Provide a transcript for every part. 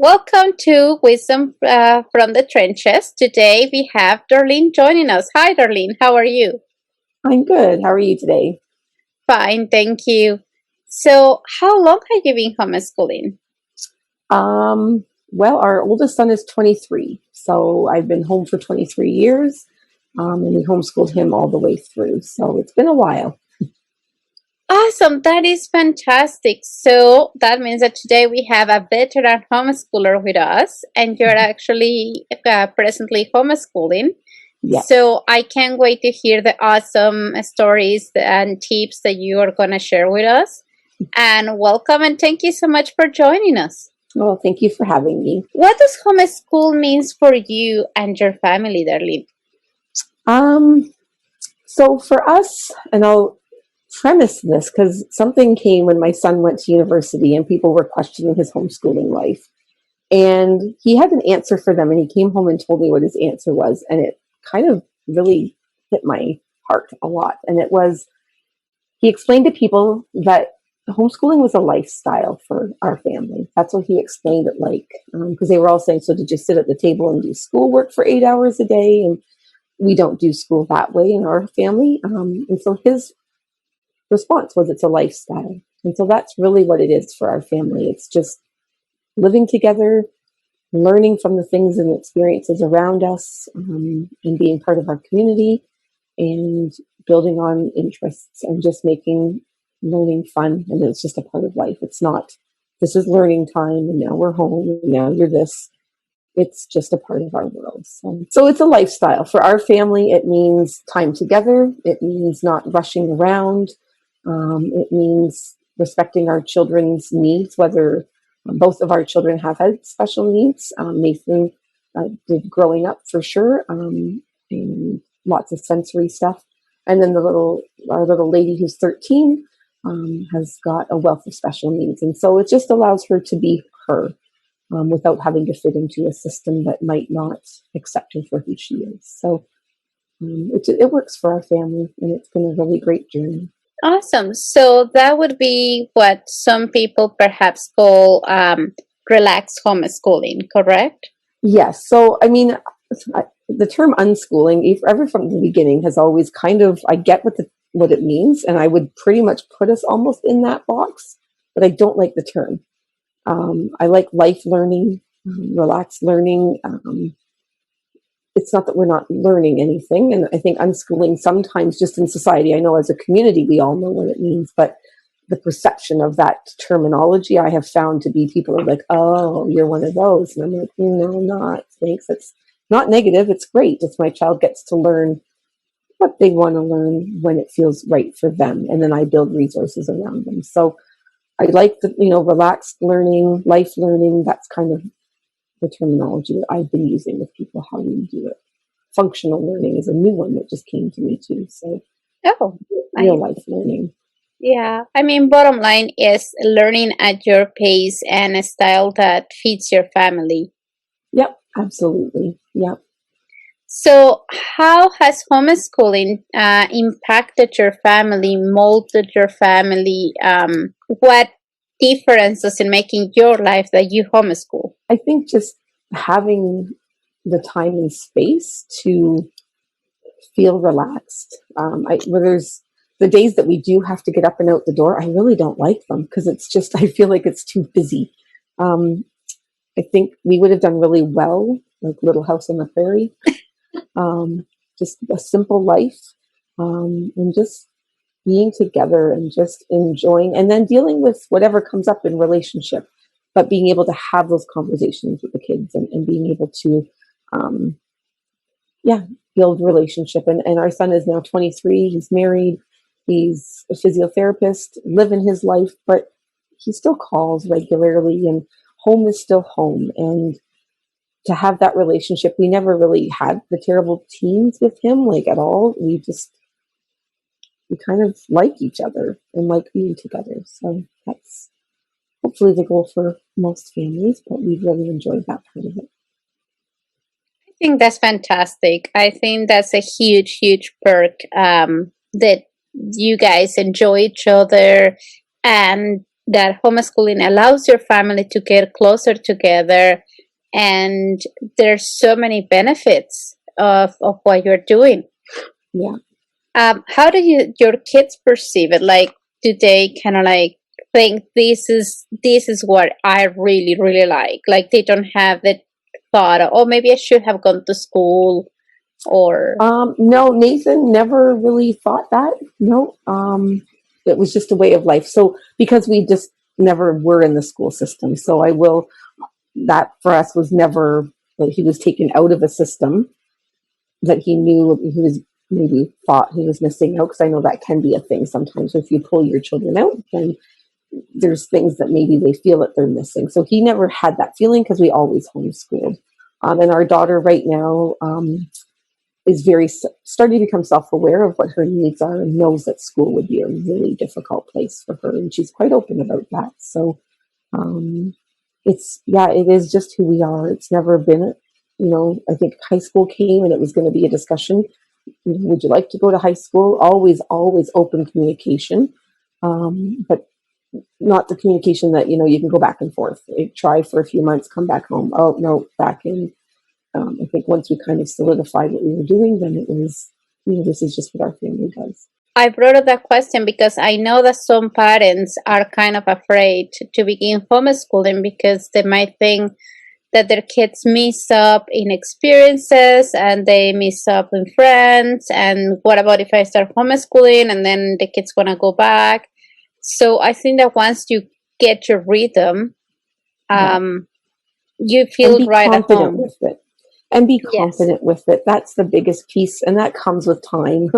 Welcome to Wisdom from the Trenches. Today we have Darlene joining us. Hi, Darlene. How are you? I'm good. How are you today? Fine, thank you. So, how long have you been homeschooling? Well, our oldest son is 23, so I've been home for 23 years, and we homeschooled him all the way through. So it's been a while. Awesome, that is fantastic. So, that means that today we have a veteran homeschooler with us, and you're actually presently homeschooling. Yes. So, I can't wait to hear the awesome stories and tips that you are going to share with us. And welcome, and thank you so much for joining us. Well, thank you for having me. What does homeschool means for you and your family, Darlene? Um, so for us, and I'll premise this because something came when my son went to university and people were questioning his homeschooling life. And he had an answer for them, and he came home and told me what his answer was. And it kind of really hit my heart a lot. And it was, he explained to people that homeschooling was a lifestyle for our family. That's what he explained it like. Because they were all saying, so did you sit at the table and do schoolwork for 8 hours a day? And we don't do school that way in our family. And so his response was, it's a lifestyle. And so that's really what it is for our family. It's just living together, learning from the things and experiences around us, and being part of our community and building on interests and just making learning fun. And it's just a part of life. It's not, this is learning time and now we're home and now you're this. It's just a part of our world. So it's a lifestyle. For our family, it means time together. It means not rushing around. It means respecting our children's needs, whether both of our children have had special needs. Nathan did growing up for sure, and lots of sensory stuff. And then our little lady who's 13 has got a wealth of special needs. And so it just allows her to be her without having to fit into a system that might not accept her for who she is. So it works for our family, and it's been a really great journey. Awesome. So that would be what some people perhaps call relaxed homeschooling, correct? Yes. So, I mean, the term unschooling, ever from the beginning, has always kind of, I get what it means, and I would pretty much put us almost in that box, but I don't like the term. I like life learning, relaxed learning. It's not that we're not learning anything. And I think unschooling sometimes just in society, I know as a community, we all know what it means, but the perception of that terminology I have found to be people are like, oh, you're one of those. And I'm like, no, not. Thanks. It's not negative. It's great. It's my child gets to learn what they want to learn when it feels right for them. And then I build resources around them. So I like the, relaxed learning, life learning. That's kind of the terminology that I've been using with people, how we do it. Functional learning is a new one that just came to me too. So Oh, real I life learning. yeah. I mean, bottom line is learning at your pace and a style that fits your family. Yep, absolutely. Yep. So, how has homeschooling impacted your family, molded your family? What difference does it make in your life that you homeschool? I think just having the time and space to feel relaxed. Where there's the days that we do have to get up and out the door, I really don't like them because it's just, I feel like it's too busy. Um, I think we would have done really well, like Little House on the Prairie, just a simple life, and just being together and just enjoying, and then dealing with whatever comes up in relationship, but being able to have those conversations with the kids and being able to, um, yeah, build relationship. And our son is now 23. He's married. He's a physiotherapist, living his life, but he still calls regularly, and home is still home. And to have that relationship, we never really had the terrible teens with him, like at all. We kind of like each other and like being together. So that's hopefully the goal for most families, but we've really enjoyed that part of it. I think that's fantastic. I think that's a huge, huge perk that you guys enjoy each other and that homeschooling allows your family to get closer together, and there's so many benefits of what you're doing. Yeah. How do your kids perceive it? Like, do they kind of like think this is what I really really like? Like, they don't have the thought, oh, maybe I should have gone to school, or No, Nathan never really thought that. No, it was just a way of life. So because we just never were in the school system, so that for us was never like he was taken out of a system that he knew he was maybe thought he was missing out. Because I know that can be a thing sometimes. If you pull your children out, then there's things that maybe they feel that they're missing. So he never had that feeling because we always homeschooled. And our daughter right now is starting to become self-aware of what her needs are and knows that school would be a really difficult place for her, and she's quite open about that. So it is just who we are. It's never been, I think high school came and it was going to be a discussion. Would you like to go to high school? Always open communication, but not the communication that you can go back and forth. Try for a few months, come back home. Oh no, back in. I think once we kind of solidified what we were doing, then it was, this is just what our family does. I brought up that question because I know that some parents are kind of afraid to begin homeschooling because they might think that their kids miss up in experiences and they miss up in friends. And what about if I start homeschooling and then the kids want to go back? So I think that once you get your rhythm, you feel right at home. With it. And be confident with it. That's the biggest piece. And that comes with time.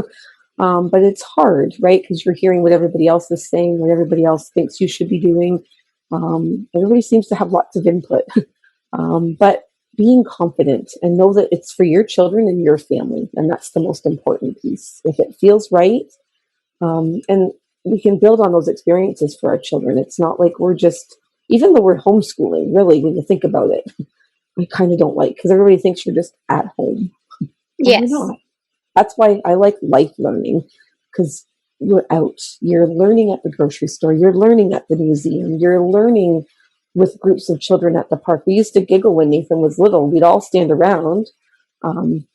But it's hard, right? Because you're hearing what everybody else is saying, what everybody else thinks you should be doing. Everybody seems to have lots of input. But being confident and know that it's for your children and your family. And that's the most important piece. If it feels right, and we can build on those experiences for our children. It's not like we're just, even though we're homeschooling, really, when you think about it, I kind of don't like, because everybody thinks you're just at home. Yes. You're not. That's why I like life learning, because you're out. You're learning at the grocery store. You're learning at the museum. You're learning with groups of children at the park. We used to giggle when Nathan was little. We'd all stand around, 20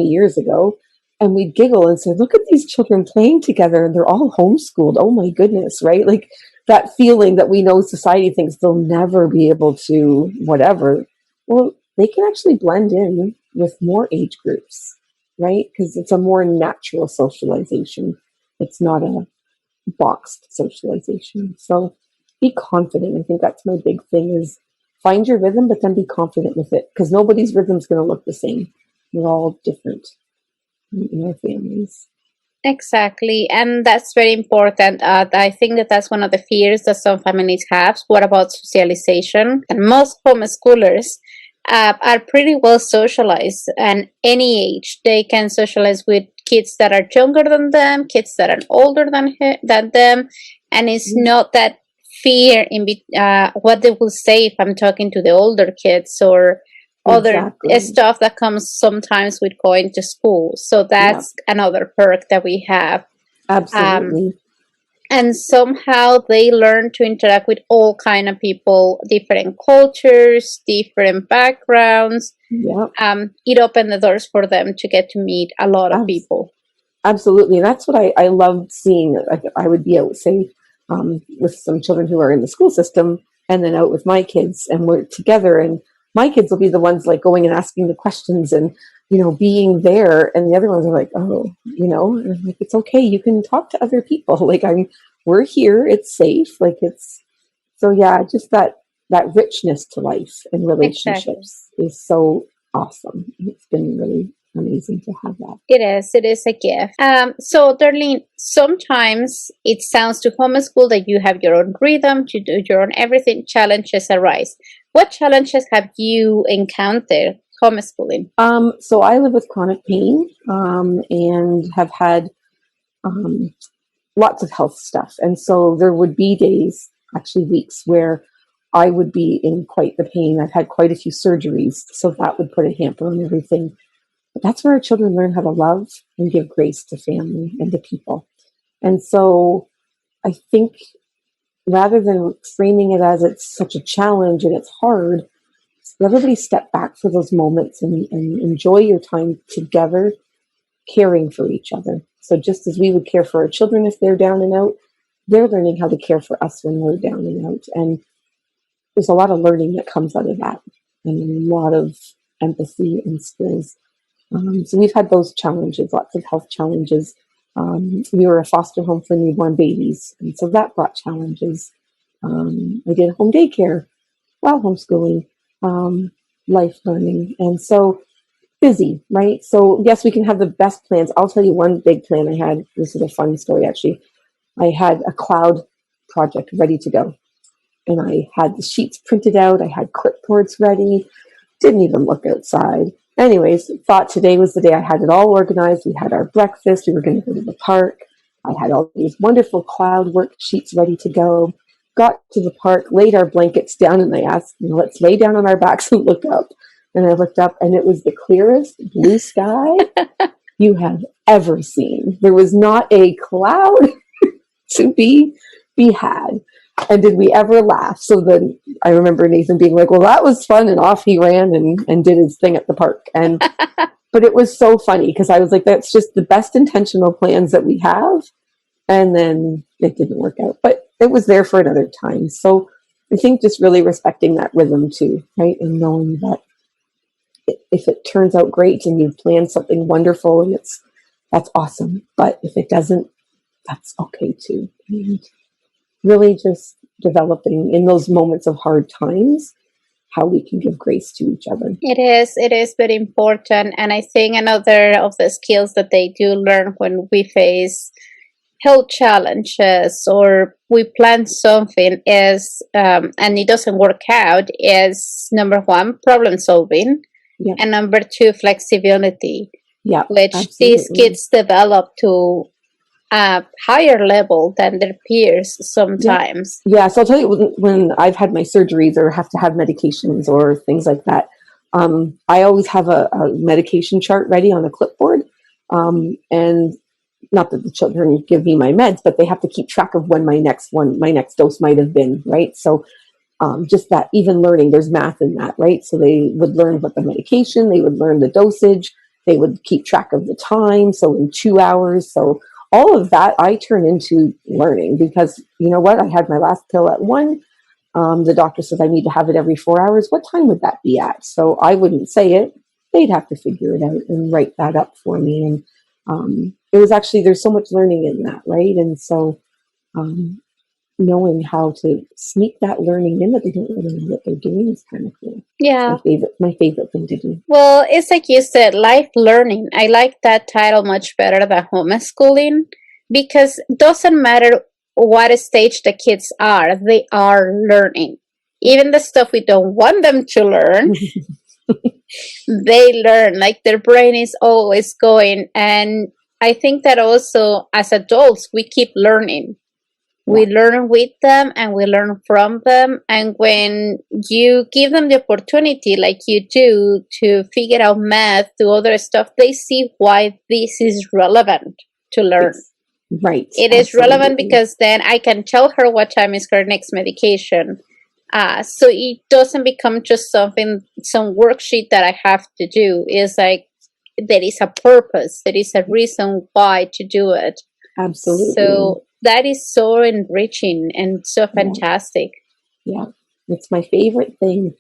years ago, and we'd giggle and say, look at these children playing together, and they're all homeschooled. Oh my goodness, right? Like that feeling that we know society thinks they'll never be able to, whatever. Well, they can actually blend in with more age groups, right? Because it's a more natural socialization. It's not a boxed socialization. So be confident. I think that's my big thing is find your rhythm, but then be confident with it, because nobody's rhythm is going to look the same. We're all different in our families. Exactly. And that's very important. I think that that's one of the fears that some families have. What about socialization? And most homeschoolers are pretty well socialized, and any age they can socialize with kids that are younger than them, kids that are older than them, and it's not that fear in what they will say if I'm talking to the older kids or other stuff that comes sometimes with going to school. So that's another perk that we have. Absolutely. And somehow they learn to interact with all kind of people, different cultures, different backgrounds. It opened the doors for them to get to meet a lot of people. Absolutely. And that's what I loved seeing. I would be out, say, with some children who are in the school system, and then out with my kids, and we're together, and my kids will be the ones like going and asking the questions and, being there. And the other ones are like, oh, and I'm like, it's okay. You can talk to other people. Like we're here. It's safe. Like just that richness to life and relationships is so awesome. It's been really amazing to have that. It is a gift. So Darlene, sometimes it sounds to homeschool that you have your own rhythm, you do your own everything, challenges arise. What challenges have you encountered homeschooling? So I live with chronic pain, and have had lots of health stuff. And so there would be days, actually weeks, where I would be in quite the pain. I've had quite a few surgeries, so that would put a hamper on everything. But that's where our children learn how to love and give grace to family and to people. And so I think rather than framing it as it's such a challenge and it's hard, let everybody step back for those moments and enjoy your time together, caring for each other. So just as we would care for our children if they're down and out, they're learning how to care for us when we're down and out. And there's a lot of learning that comes out of that, and a lot of empathy and skills. So we've had those challenges, lots of health challenges. We were a foster home for newborn babies, and so that brought challenges. I did home daycare while homeschooling, life learning, and so busy, right? So yes, we can have the best plans. I'll tell you one big plan I had. This is a fun story, actually. I had a cloud project ready to go, and I had the sheets printed out. I had clipboards ready. Didn't even look outside. Anyways, thought today was the day. I had it all organized. We had our breakfast. We were going to go to the park. I had all these wonderful cloud worksheets ready to go. Got to the park, laid our blankets down, and I asked, let's lay down on our backs and look up. And I looked up, and it was the clearest blue sky you have ever seen. There was not a cloud to be had. And did we ever laugh? So then I remember Nathan being like, well, that was fun. And off he ran and did his thing at the park. And but it was so funny because I was like, that's just the best intentional plans that we have. And then it didn't work out. But it was there for another time. So I think just really respecting that rhythm too, right? And knowing that if it turns out great and you've planned something wonderful and that's awesome. But if it doesn't, that's okay too. And really just developing in those moments of hard times how we can give grace to each other. It is very important. And I think another of the skills that they do learn when we face health challenges or we plan something is, and it doesn't work out, is number one, problem solving, and number two, flexibility, which absolutely. These kids develop to a higher level than their peers sometimes. Yeah, so I'll tell you, when I've had my surgeries or have to have medications or things like that, I always have a medication chart ready on a clipboard. And not that the children give me my meds, but they have to keep track of when my next dose might have been, right? So just that, even learning, there's math in that, right? So they would learn what the medication, they would learn the dosage, they would keep track of the time. So in 2 hours, so all of that I turn into learning because you know what? I had my last pill at 1. The doctor says I need to have it every 4 hours. What time would that be at? So I wouldn't say it. They'd have to figure it out and write that up for me. And it was actually, there's so much learning in that, right? And so knowing how to sneak that learning in that they don't really know what they're doing is kind of cool. Yeah. It's my favorite thing to do. Well, it's like you said, life learning. I like that title much better than homeschooling because it doesn't matter what stage the kids are, they are learning. Even the stuff we don't want them to learn, they learn. Like their brain is always going. And I think that also as adults, we keep learning. We learn with them and we learn from them. And when you give them the opportunity, like you do, to figure out math, do other stuff, they see why this is relevant to learn. Right. It is relevant because then I can tell her what time is her next medication. So it doesn't become just some worksheet that I have to do. It's like there is a purpose. There is a reason why to do it. Absolutely. So that is so enriching and so fantastic. Yeah. It's my favorite thing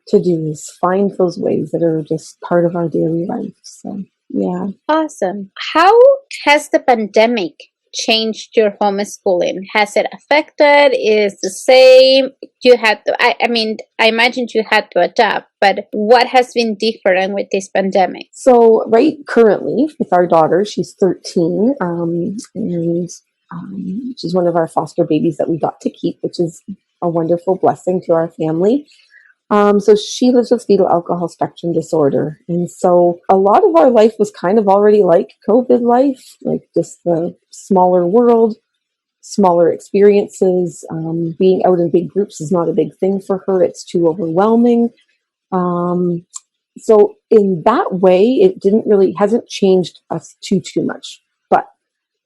to do is find those ways that are just part of our daily life. So, yeah. Awesome. How has the pandemic changed your homeschooling? Has it affected? Is the same? You had to, I mean, I imagine you had to adapt, but what has been different with this pandemic? So, right currently with our daughter, she's 13, and she's one of our foster babies that we got to keep, which is a wonderful blessing to our family. So she lives with fetal alcohol spectrum disorder. And so a lot of our life was kind of already like COVID life, like just the smaller world, smaller experiences. Being out in big groups is not a big thing for her. It's too overwhelming. So in that way, it hasn't changed us too much. But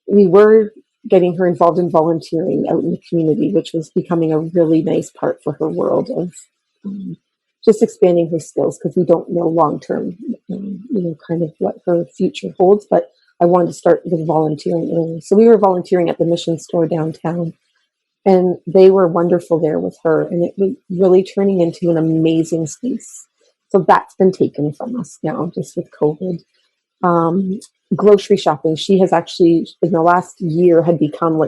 we were getting her involved in volunteering out in the community, which was becoming a really nice part for her world of just expanding her skills, because we don't know long term, kind of what her future holds. But I wanted to start with volunteering early. So we were volunteering at the mission store downtown, and they were wonderful there with her, and it was really turning into an amazing space. So that's been taken from us now, just with COVID. Grocery shopping. She has actually, in the last year, had become,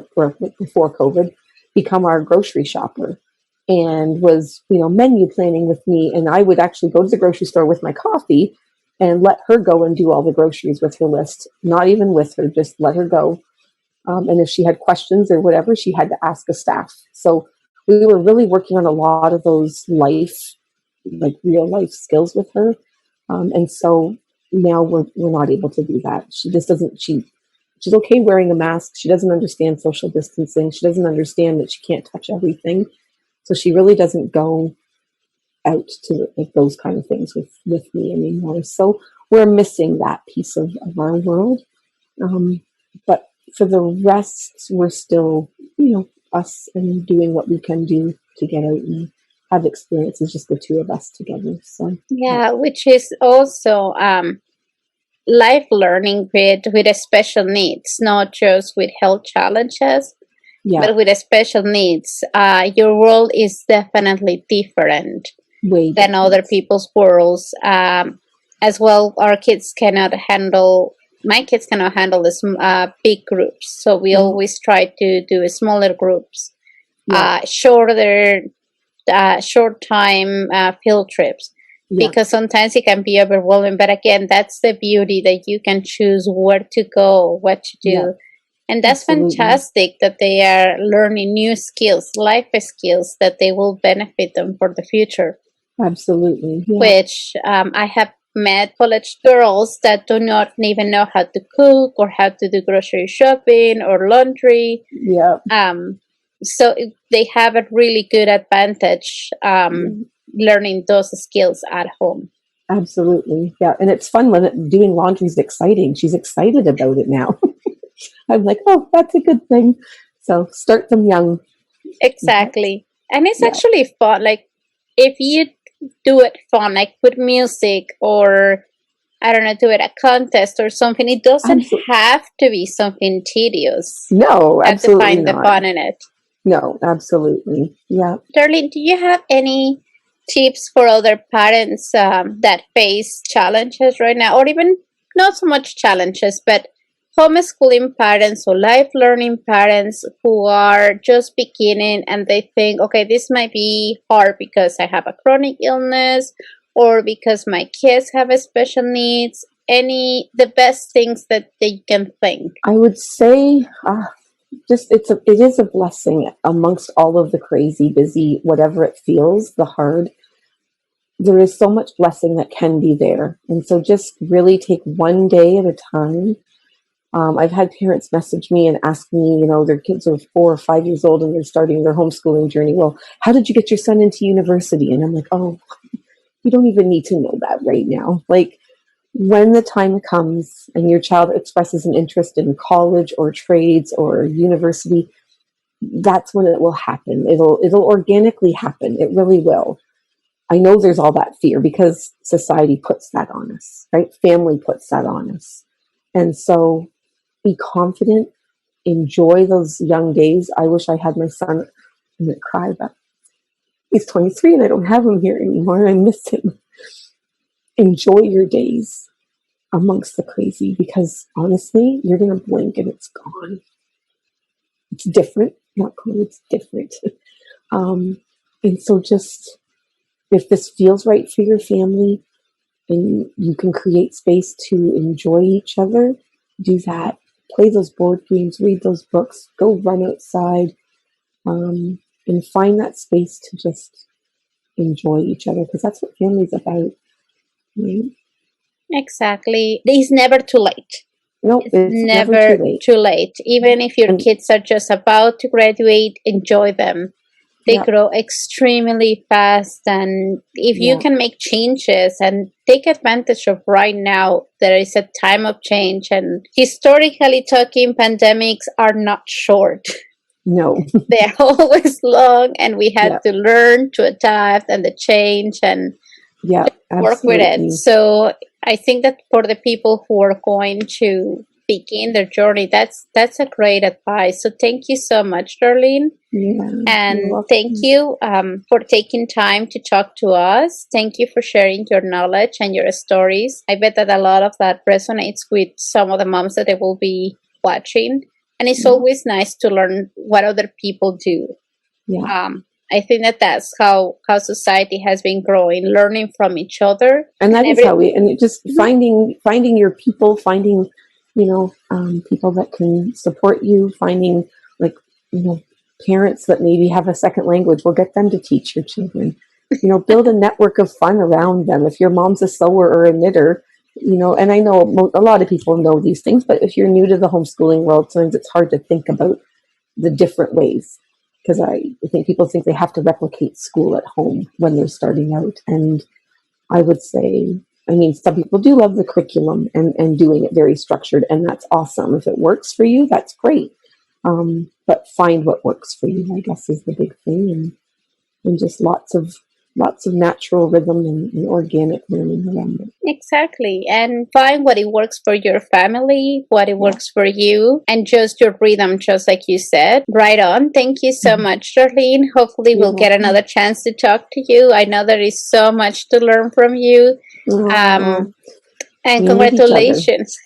before COVID, become our grocery shopper, and was, menu planning with me. And I would actually go to the grocery store with my coffee and let her go and do all the groceries with her list. Not even with her, just let her go. And if she had questions or whatever, she had to ask a staff. So we were really working on a lot of those real life skills with her. And so now we're not able to do that. She just doesn't, she's okay wearing a mask. She doesn't understand social distancing. She doesn't understand that she can't touch everything. So she really doesn't go out to those kind of things with me anymore. So we're missing that piece of our world. But for the rest, we're still, us and doing what we can do to get out and have experiences, just the two of us together. So yeah, which is also life learning with a special needs, not just with health challenges, but with a special needs. Your world is definitely different than other people's worlds. As well, our kids cannot handle. My kids cannot handle this big groups, so we always try to do smaller groups, shorter, short time field trips, because sometimes it can be overwhelming. But again, that's the beauty, that you can choose where to go, what to do, and that's fantastic that they are learning new skills, life skills that they will benefit them for the future. Absolutely, which I have met college girls that do not even know how to cook or how to do grocery shopping or laundry. So they have a really good advantage learning those skills at home. Absolutely. Yeah. And it's fun when doing laundry is exciting. She's excited about it now. I'm like, oh, that's a good thing. So start them young. Exactly. And it's actually fun. Like, if you do it fun, like with music, or I don't know, do it a contest or something. It doesn't have to be something tedious. No, absolutely have to find not. the fun in it. No, absolutely. Yeah. Darlene, do you have any tips for other parents that face challenges right now, or even not so much challenges, but homeschooling parents or life learning parents who are just beginning and they think, okay, this might be hard because I have a chronic illness or because my kids have special needs? The best things that they can think? I would say it is a blessing amongst all of the crazy, busy, whatever it feels, the hard. There is so much blessing that can be there. And so just really take one day at a time. I've had parents message me and ask me, their kids are 4 or 5 years old and they're starting their homeschooling journey. Well, how did you get your son into university? And I'm like, oh, you don't even need to know that right now. Like, when the time comes and your child expresses an interest in college or trades or university, that's when it will happen. It'll organically happen. It really will. I know there's all that fear because society puts that on us, right? Family puts that on us. And so be confident, enjoy those young days. I wish I had my son. I'm going to cry, but he's 23 and I don't have him here anymore. I miss him. Enjoy your days amongst the crazy, because honestly, you're going to blink and it's gone. It's different. Not gone, it's different. And so just, if this feels right for your family and you can create space to enjoy each other, do that. Play those board games, read those books, go run outside, and find that space to just enjoy each other, because that's what family's about. Right? Exactly. It's never too late. No, it's never too late. Even if your kids are just about to graduate, enjoy them. They Yeah. grow extremely fast, and if you Yeah. can make changes and take advantage of right now, there is a time of change. And historically talking, pandemics are not short. No. They're always long, and we had Yeah. to learn to adapt and the change and Yeah. work with it. Absolutely. So I think that for the people who are going to begin their journey, that's a great advice. So thank you so much, Darlene. Yeah. You're And welcome. thank you for taking time to talk to us. Thank you for sharing your knowledge and your stories. I bet that a lot of that resonates with some of the moms that they will be watching. And it's Yeah. always nice to learn what other people do. Yeah. I think that that's how society has been growing, learning from each other. And that is how we, and just Mhm. finding your people, finding, people that can support you, finding, like, parents that maybe have a second language, will get them to teach your children. Build a network of fun around them. If your mom's a sewer or a knitter, and I know a lot of people know these things, but if you're new to the homeschooling world, sometimes it's hard to think about the different ways, because I think people think they have to replicate school at home when they're starting out. And I would say, some people do love the curriculum and doing it very structured, and that's awesome. If it works for you, that's great. But find what works for you, I guess, is the big thing, and just lots of natural rhythm and organic learning around it. Exactly. And find what it works for your family, what it Yeah. works for you, and just your rhythm, just like you said. Right on. Thank you so much, Darlene. Hopefully, You're we'll get welcome. another chance to talk to you. I know there is so much to learn from you. Oh, And we need each other. congratulations.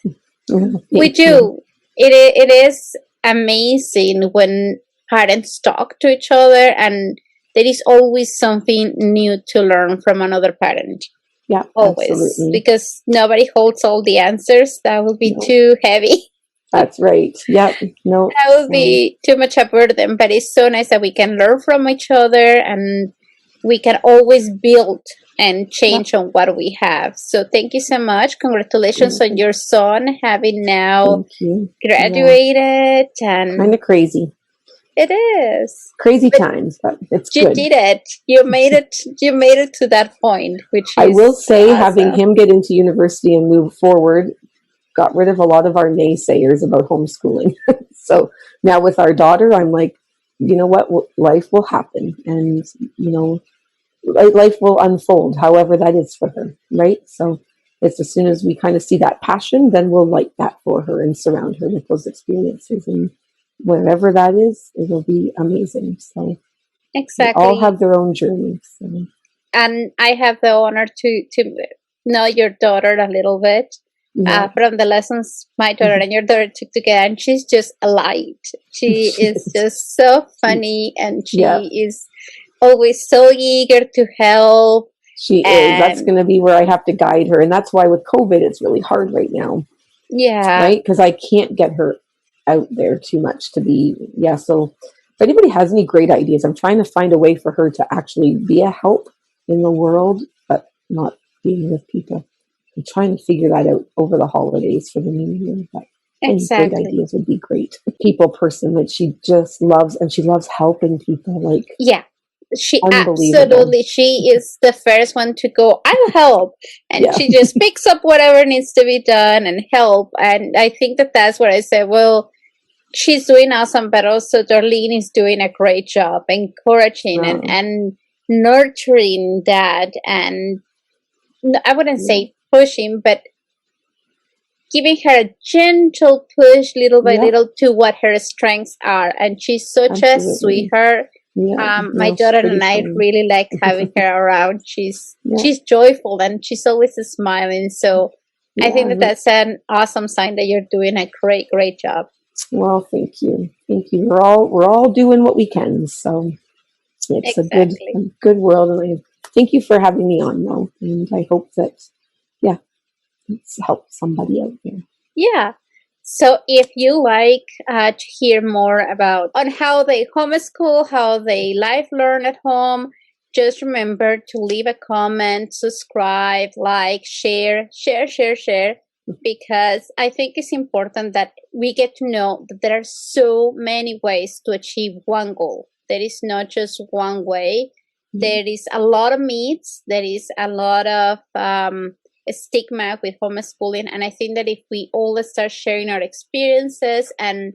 We Thank you. do. It is amazing when parents talk to each other, and there is always something new to learn from another parent. Yeah, Always, absolutely. because nobody holds all the answers. That would be No, too heavy. that's right. Yep. No. That would be too much a burden. But it's so nice that we can learn from each other, and we can always build and change on what we have. So thank you so much. Congratulations on your son having now Thank you. graduated, and Kind of crazy. it is Crazy times, but it's you good. did it. You made it. You made it to that point, which I will is say, having awesome. him get into university and move forward got rid of a lot of our naysayers about homeschooling. So now with our daughter, I'm like, you know what? Life will happen, and life will unfold, however that is for her, right? So it's, as soon as we kind of see that passion, then we'll light that for her and surround her with those experiences, and wherever that is, it'll be amazing. So they all Exactly. have their own journeys. So. And I have the honor to know your daughter a little bit Yeah. from the lessons my daughter and your daughter took together, and she's just a light. She is just so funny, and she Yeah. is always so eager to help. She is. That's going to be where I have to guide her, and that's why with COVID, it's really hard right now. Yeah. Right, because I can't get her out there too much to be. Yeah. So if anybody has any great ideas, I'm trying to find a way for her to actually be a help in the world, but not being with people. I'm trying to figure that out over the holidays for the new year. But Exactly. Great ideas would be great. People person that she just loves, and she loves helping people. Like, yeah, she unbelievable. absolutely, she is the first one to go, I'll help, and Yeah. she just picks up whatever needs to be done and help. And I think that that's what I said. Well, she's doing awesome, but also Darlene is doing a great job encouraging and nurturing that, and I wouldn't say pushing, but giving her a gentle push little by little to what her strengths are. And she's such a sweetheart. My daughter and I really like having her around. She's joyful, and she's always smiling. So I think that that's an awesome sign that you're doing a great job. Well, thank you. We're all doing what we can. So it's a good world, and I thank you for having me on, though. And I hope that it's helped somebody out there. Yeah. So if you like to hear more about on how they homeschool, how they life learn at home, just remember to leave a comment, subscribe, like, share, because I think it's important that we get to know that there are so many ways to achieve one goal. there is not just one way. There is a lot of myths. There is a lot of stigma with homeschooling. And I think that if we all start sharing our experiences and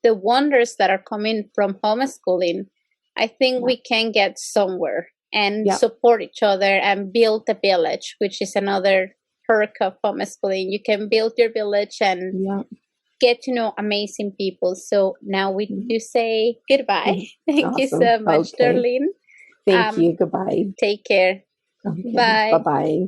the wonders that are coming from homeschooling, I think we can get somewhere and support each other and build a village, which is another perk of homeschooling. You can build your village and get to know amazing people. So now we do say goodbye. Thank you so much, Darlene. Thank you. Goodbye. Take care. Okay. Bye. Bye-bye.